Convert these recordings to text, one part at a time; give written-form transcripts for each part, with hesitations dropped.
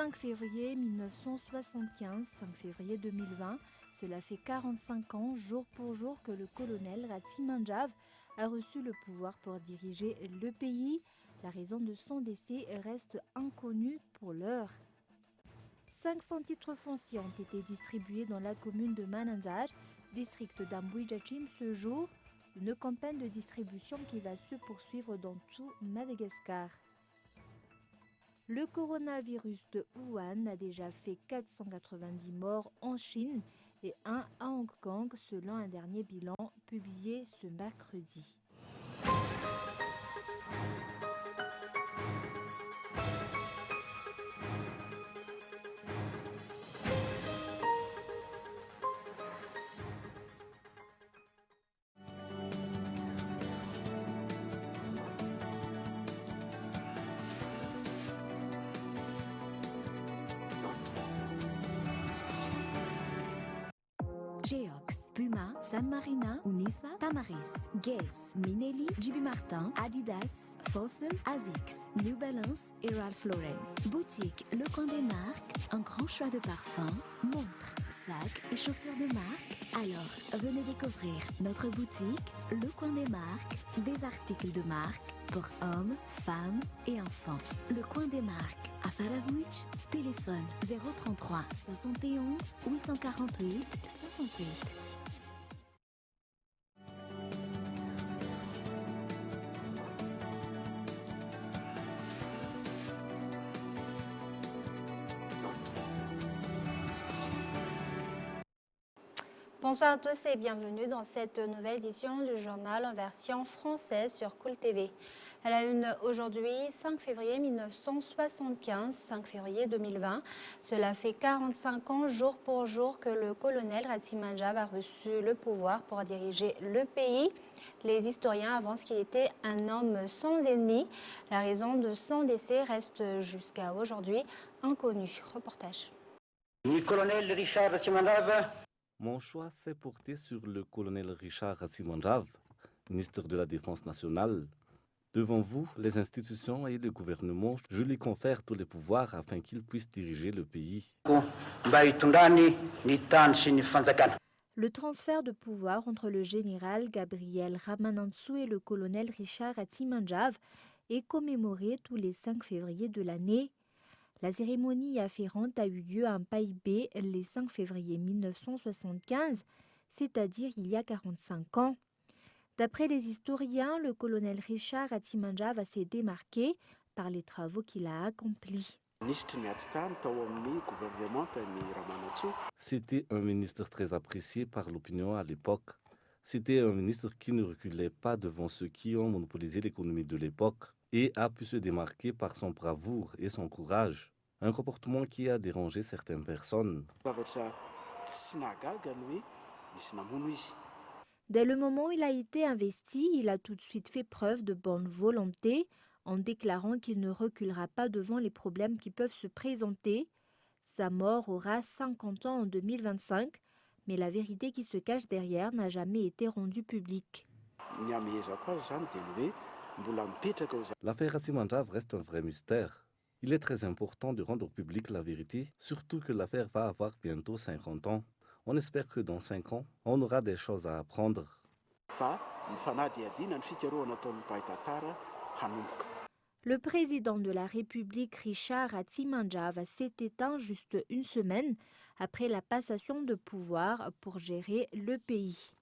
5 février 1975, 5 février 2020, cela fait 45 ans, jour pour jour, que le colonel Ratsimanjave a reçu le pouvoir pour diriger le pays. La raison de son décès reste inconnue pour l'heure. 500 titres fonciers ont été distribués dans la commune de Mananzaj, district d'Ambuijachim, ce jour. Une campagne de distribution qui va se poursuivre dans tout Madagascar. Le coronavirus de Wuhan a déjà fait 490 morts en Chine et 1 à Hong Kong, selon un dernier bilan publié ce mercredi. Geox, Puma, San Marina, Unisa, Tamaris, Guess, Minelli, JB Martin, Adidas, Fossel, Asics, New Balance et Ralph Lauren. Boutique Le Coin des Marques, un grand choix de parfums, montres, sacs et chaussures de marque. Alors, venez découvrir notre boutique Le Coin des Marques, des articles de marque pour hommes, femmes et enfants. Le Coin des Marques, à Faravouch, téléphone 033 71 848 68. Bonsoir à tous et bienvenue dans cette nouvelle édition du journal en version française sur Cool TV. À la une aujourd'hui, 5 février 1975, 5 février 2020. Cela fait 45 ans jour pour jour que le colonel Ratsimanjave a reçu le pouvoir pour diriger le pays. Les historiens avancent qu'il était un homme sans ennemis. La raison de son décès reste jusqu'à aujourd'hui inconnue. Reportage. Le colonel Richard Ratsimanjave. Mon choix s'est porté sur le colonel Richard Ratsimanjave, ministre de la Défense nationale. Devant vous, les institutions et le gouvernement, je lui confère tous les pouvoirs afin qu'il puisse diriger le pays. Le transfert de pouvoir entre le général Gabriel Ramanantsoa et le colonel Richard Ratsimanjave est commémoré tous les 5 février de l'année. La cérémonie afférente a eu lieu à Païbé les 5 février 1975, c'est-à-dire il y a 45 ans. D'après les historiens, le colonel Richard Ratsimanjave s'est démarqué par les travaux qu'il a accomplis. C'était un ministre très apprécié par l'opinion à l'époque. C'était un ministre qui ne reculait pas devant ceux qui ont monopolisé l'économie de l'époque et a pu se démarquer par son bravoure et son courage. Un comportement qui a dérangé certaines personnes. Dès le moment où il a été investi, il a tout de suite fait preuve de bonne volonté en déclarant qu'il ne reculera pas devant les problèmes qui peuvent se présenter. Sa mort aura 50 ans en 2025, mais la vérité qui se cache derrière n'a jamais été rendue publique. L'affaire Ratsimanjave reste un vrai mystère. Il est très important de rendre publique la vérité, surtout que l'affaire va avoir bientôt 50 ans. On espère que dans 5 ans, on aura des choses à apprendre. Le président de la République, Richard Ratsimanjave, s'est éteint juste une semaine après la passation de pouvoir pour gérer le pays.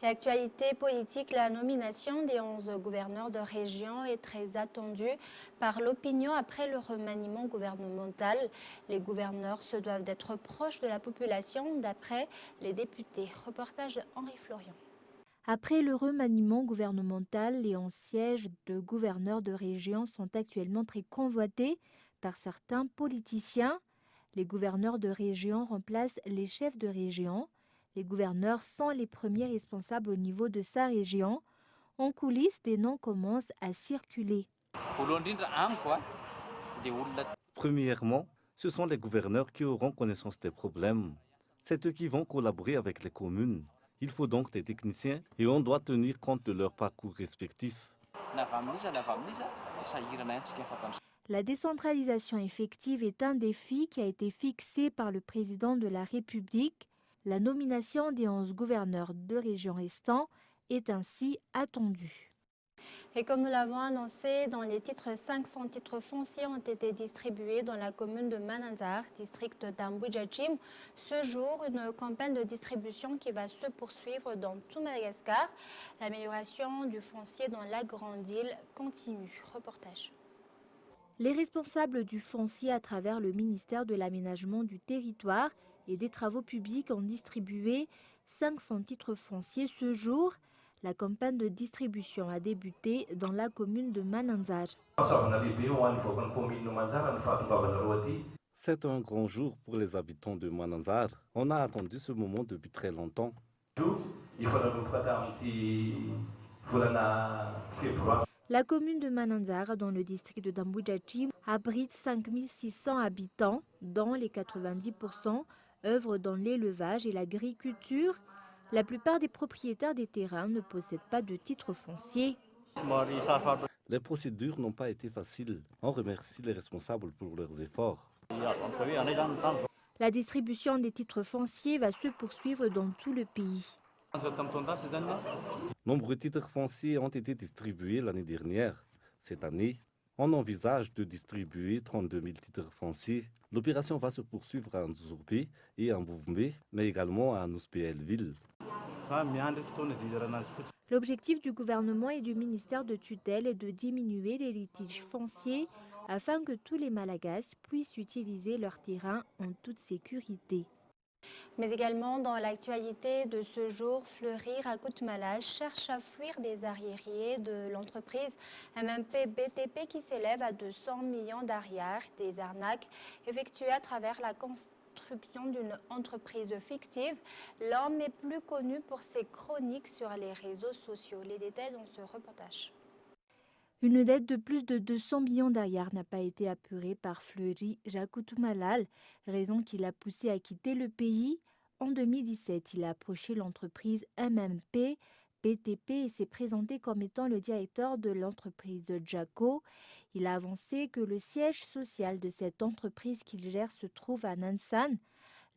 Et actualité politique, la nomination des 11 gouverneurs de région est très attendue par l'opinion après le remaniement gouvernemental. Les gouverneurs se doivent d'être proches de la population d'après les députés. Reportage de Henri Florian. Après le remaniement gouvernemental, les 11 sièges de gouverneurs de région sont actuellement très convoités par certains politiciens. Les gouverneurs de région remplacent les chefs de région. Les gouverneurs sont les premiers responsables au niveau de sa région. En coulisses, des noms commencent à circuler. Premièrement, ce sont les gouverneurs qui auront connaissance des problèmes. C'est eux qui vont collaborer avec les communes. Il faut donc des techniciens et on doit tenir compte de leur parcours respectif. La décentralisation effective est un défi qui a été fixé par le président de la République. La nomination des 11 gouverneurs de région restants est ainsi attendue. Et comme nous l'avons annoncé, dans les titres, 500 titres fonciers ont été distribués dans la commune de Mananzar, district d'Ambujachim. Ce jour, une campagne de distribution qui va se poursuivre dans tout Madagascar. L'amélioration du foncier dans la grande île continue. Reportage. Les responsables du foncier à travers le ministère de l'Aménagement du territoire et des travaux publics ont distribué 500 titres fonciers ce jour. La campagne de distribution a débuté dans la commune de Mananzar. C'est un grand jour pour les habitants de Mananzar. On a attendu ce moment depuis très longtemps. La commune de Mananzar, dans le district d'Ambujachim, abrite 5600 habitants, dont les 90% œuvrent dans l'élevage et l'agriculture. La plupart des propriétaires des terrains ne possèdent pas de titre foncier. Les procédures n'ont pas été faciles. On remercie les responsables pour leurs efforts. La distribution des titres fonciers va se poursuivre dans tout le pays. Nombreux titres fonciers ont été distribués l'année dernière. Cette année, on envisage de distribuer 32 000 titres fonciers. L'opération va se poursuivre à Nzurbe et à Mboumbe, mais également à Nouspéelville. L'objectif du gouvernement et du ministère de tutelle est de diminuer les litiges fonciers afin que tous les Malagasy puissent utiliser leurs terrains en toute sécurité. Mais également dans l'actualité de ce jour, Fleury Rakut-Malal cherche à fuir des arriérés de l'entreprise MMP BTP qui s'élève à 200 millions d'arrières, des arnaques effectuées à travers la construction d'une entreprise fictive. L'homme est plus connu pour ses chroniques sur les réseaux sociaux. Les détails dans ce reportage. Une dette de plus de 200 millions d'arrières n'a pas été apurée par Fleury Rakut-Malal, raison qui l'a poussé à quitter le pays. En 2017, il a approché l'entreprise MMP BTP et s'est présenté comme étant le directeur de l'entreprise Jaco. Il a avancé que le siège social de cette entreprise qu'il gère se trouve à Nansan.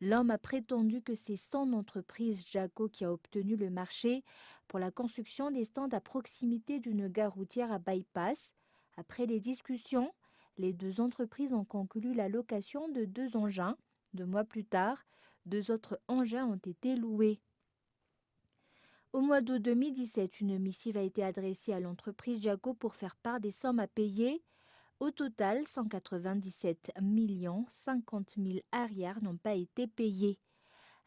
L'homme a prétendu que c'est son entreprise Jaco qui a obtenu le marché pour la construction des stands à proximité d'une gare routière à Bypass. Après les discussions, les deux entreprises ont conclu la location de 2 engins. 2 mois plus tard, 2 autres engins ont été loués. Au mois d'août 2017, une missive a été adressée à l'entreprise Jaco pour faire part des sommes à payer. Au total, 197 50 000 arrières n'ont pas été payés.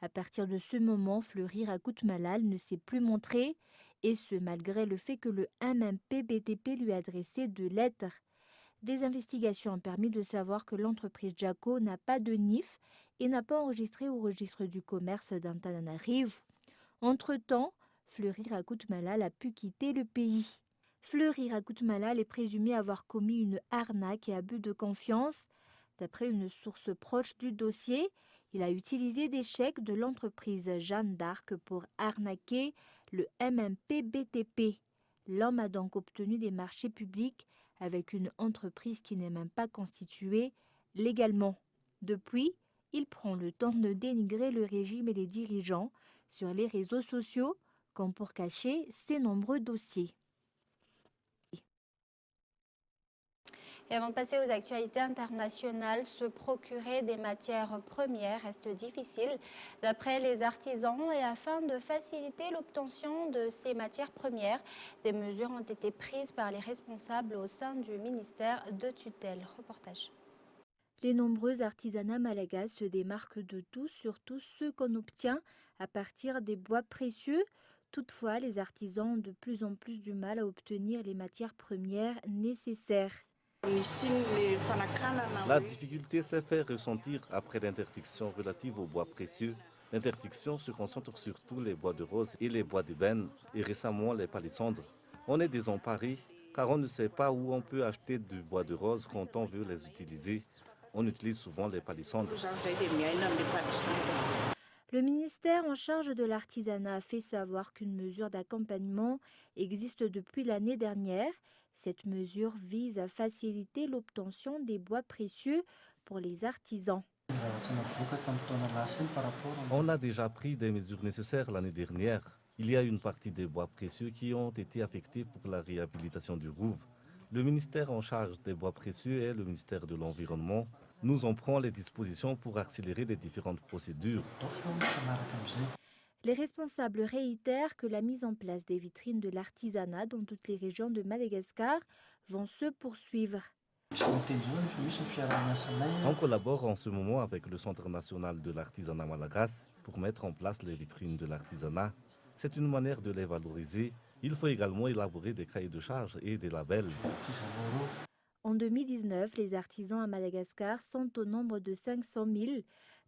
À partir de ce moment, Fleury Rakut-Malal ne s'est plus montré, et ce malgré le fait que le MMP BTP lui a adressé 2 lettres. Des investigations ont permis de savoir que l'entreprise Jaco n'a pas de NIF et n'a pas enregistré au registre du commerce d'Antananarivo. Entre-temps, Fleury Rakut-Malal a pu quitter le pays. Fleury Rakut-Malal est présumé avoir commis une arnaque et abus de confiance. D'après une source proche du dossier, il a utilisé des chèques de l'entreprise Jeanne d'Arc pour arnaquer le MMP BTP. L'homme a donc obtenu des marchés publics avec une entreprise qui n'est même pas constituée légalement. Depuis, il prend le temps de dénigrer le régime et les dirigeants sur les réseaux sociaux comme pour cacher ses nombreux dossiers. Et avant de passer aux actualités internationales, se procurer des matières premières reste difficile. D'après les artisans, et afin de faciliter l'obtention de ces matières premières, des mesures ont été prises par les responsables au sein du ministère de tutelle. Reportage. Les nombreux artisanats malagasy se démarquent de tout, surtout ceux qu'on obtient à partir des bois précieux. Toutefois, les artisans ont de plus en plus du mal à obtenir les matières premières nécessaires. La difficulté s'est fait ressentir après l'interdiction relative aux bois précieux. L'interdiction se concentre sur tous les bois de rose et les bois d'ébène, et récemment les palissandres. On est désemparé car on ne sait pas où on peut acheter du bois de rose quand on veut les utiliser. On utilise souvent les palissandres. Le ministère en charge de l'artisanat a fait savoir qu'une mesure d'accompagnement existe depuis l'année dernière. Cette mesure vise à faciliter l'obtention des bois précieux pour les artisans. On a déjà pris des mesures nécessaires l'année dernière. Il y a une partie des bois précieux qui ont été affectés pour la réhabilitation du Rouv. Le ministère en charge des bois précieux et le ministère de l'Environnement nous en prend les dispositions pour accélérer les différentes procédures. Les responsables réitèrent que la mise en place des vitrines de l'artisanat dans toutes les régions de Madagascar vont se poursuivre. On collabore en ce moment avec le Centre national de l'artisanat malagasy pour mettre en place les vitrines de l'artisanat. C'est une manière de les valoriser. Il faut également élaborer des cahiers de charges et des labels. En 2019, les artisans à Madagascar sont au nombre de 500 000.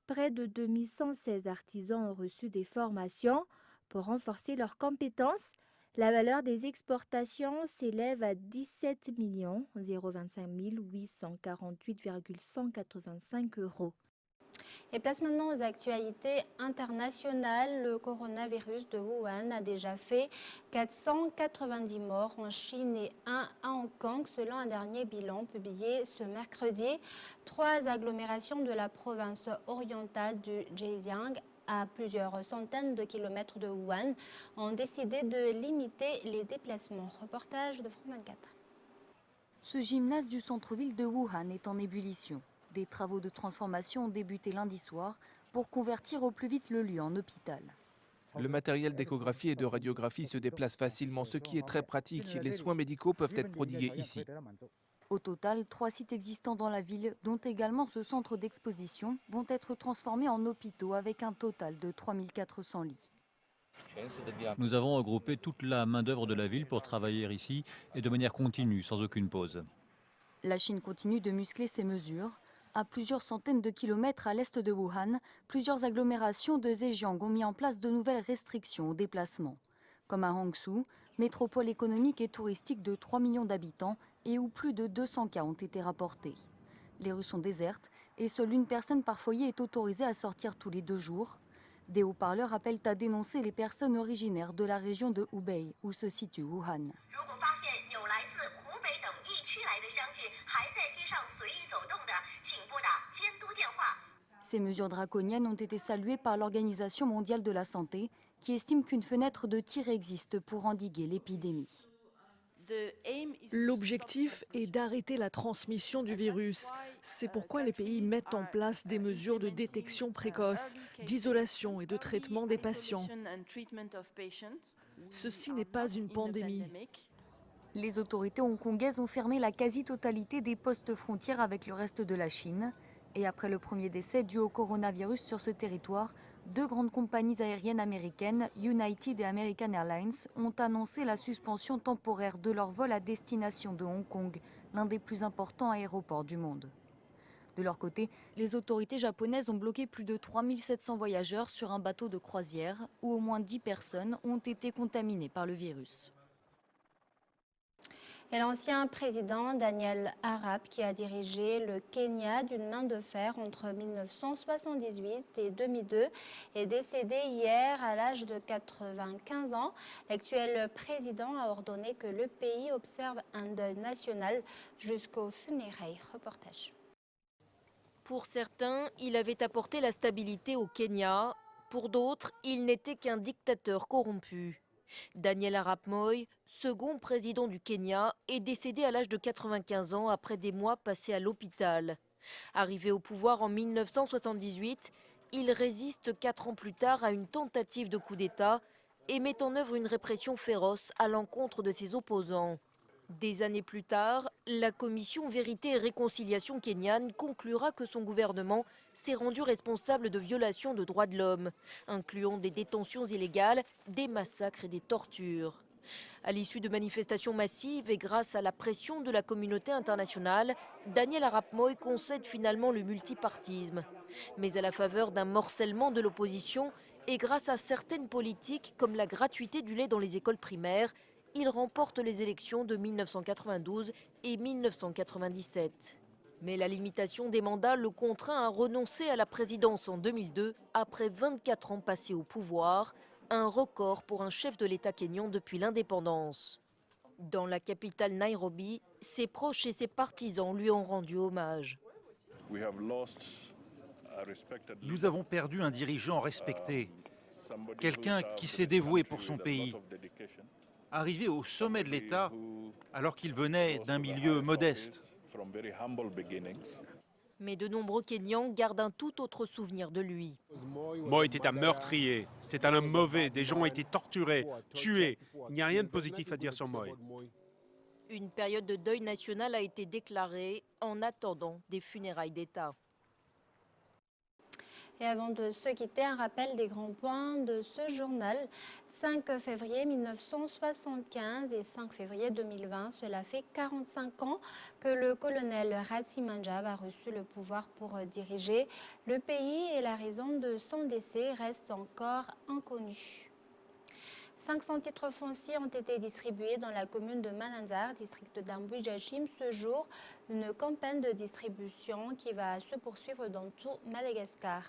Près de 2116 artisans ont reçu des formations pour renforcer leurs compétences. La valeur des exportations s'élève à 17 025 848,185 €. Et place maintenant aux actualités internationales. Le coronavirus de Wuhan a déjà fait 490 morts en Chine et 1 à Hong Kong, selon un dernier bilan publié ce mercredi. 3 agglomérations de la province orientale du Zhejiang, à plusieurs centaines de kilomètres de Wuhan, ont décidé de limiter les déplacements. Reportage de France 24. Ce gymnase du centre-ville de Wuhan est en ébullition. Des travaux de transformation ont débuté lundi soir pour convertir au plus vite le lieu en hôpital. Le matériel d'échographie et de radiographie se déplace facilement, ce qui est très pratique. Les soins médicaux peuvent être prodigués ici. Au total, 3 sites existants dans la ville, dont également ce centre d'exposition, vont être transformés en hôpitaux avec un total de 3400 lits. Nous avons regroupé toute la main-d'œuvre de la ville pour travailler ici et de manière continue, sans aucune pause. La Chine continue de muscler ses mesures. À plusieurs centaines de kilomètres à l'est de Wuhan, plusieurs agglomérations de Zhejiang ont mis en place de nouvelles restrictions aux déplacements. Comme à Hangzhou, métropole économique et touristique de 3 millions d'habitants et où plus de 200 cas ont été rapportés. Les rues sont désertes et seule une personne par foyer est autorisée à sortir tous les 2 jours. Des haut-parleurs appellent à dénoncer les personnes originaires de la région de Hubei où se situe Wuhan. Ces mesures draconiennes ont été saluées par l'Organisation mondiale de la santé, qui estime qu'une fenêtre de tir existe pour endiguer l'épidémie. L'objectif est d'arrêter la transmission du virus. C'est pourquoi les pays mettent en place des mesures de détection précoce, d'isolation et de traitement des patients. Ceci n'est pas une pandémie. Les autorités hongkongaises ont fermé la quasi-totalité des postes frontières avec le reste de la Chine. Et après le premier décès dû au coronavirus sur ce territoire, 2 grandes compagnies aériennes américaines, United et American Airlines, ont annoncé la suspension temporaire de leurs vols à destination de Hong Kong, l'un des plus importants aéroports du monde. De leur côté, les autorités japonaises ont bloqué plus de 3700 voyageurs sur un bateau de croisière où au moins 10 personnes ont été contaminées par le virus. Et l'ancien président Daniel Arap, qui a dirigé le Kenya d'une main de fer entre 1978 et 2002, est décédé hier à l'âge de 95 ans. L'actuel président a ordonné que le pays observe un deuil national jusqu'aux funérailles. Reportage. Pour certains, il avait apporté la stabilité au Kenya. Pour d'autres, il n'était qu'un dictateur corrompu. Daniel Arap Moi, second président du Kenya, est décédé à l'âge de 95 ans après des mois passés à l'hôpital. Arrivé au pouvoir en 1978, il résiste 4 ans plus tard à une tentative de coup d'État et met en œuvre une répression féroce à l'encontre de ses opposants. Des années plus tard, la commission Vérité et Réconciliation kenyane conclura que son gouvernement s'est rendu responsable de violations de droits de l'homme, incluant des détentions illégales, des massacres et des tortures. À l'issue de manifestations massives et grâce à la pression de la communauté internationale, Daniel Arap Moi concède finalement le multipartisme. Mais à la faveur d'un morcellement de l'opposition et grâce à certaines politiques comme la gratuité du lait dans les écoles primaires, il remporte les élections de 1992 et 1997. Mais la limitation des mandats le contraint à renoncer à la présidence en 2002, après 24 ans passés au pouvoir, un record pour un chef de l'État kényan depuis l'indépendance. Dans la capitale Nairobi, ses proches et ses partisans lui ont rendu hommage. Nous avons perdu un dirigeant respecté, quelqu'un qui s'est dévoué pour son pays, arrivé au sommet de l'État alors qu'il venait d'un milieu modeste. Mais de nombreux Kenyans gardent un tout autre souvenir de lui. Moi était un meurtrier, c'est un homme mauvais, des gens ont été torturés, tués. Il n'y a rien de positif à dire sur Moi. Une période de deuil national a été déclarée en attendant des funérailles d'État. Et avant de se quitter, un rappel des grands points de ce journal. 5 février 1975 et 5 février 2020, cela fait 45 ans que le colonel Ratsimanjab a reçu le pouvoir pour diriger le pays et la raison de son décès reste encore inconnue. 500 titres fonciers ont été distribués dans la commune de Mananzar, district d'Ambuijachim, ce jour. Une campagne de distribution qui va se poursuivre dans tout Madagascar.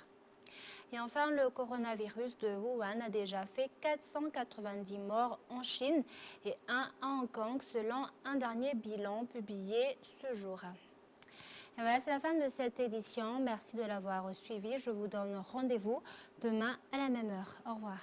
Et enfin, le coronavirus de Wuhan a déjà fait 490 morts en Chine et 1 à Hong Kong, selon un dernier bilan publié ce jour. Et voilà, c'est la fin de cette édition. Merci de l'avoir suivi. Je vous donne rendez-vous demain à la même heure. Au revoir.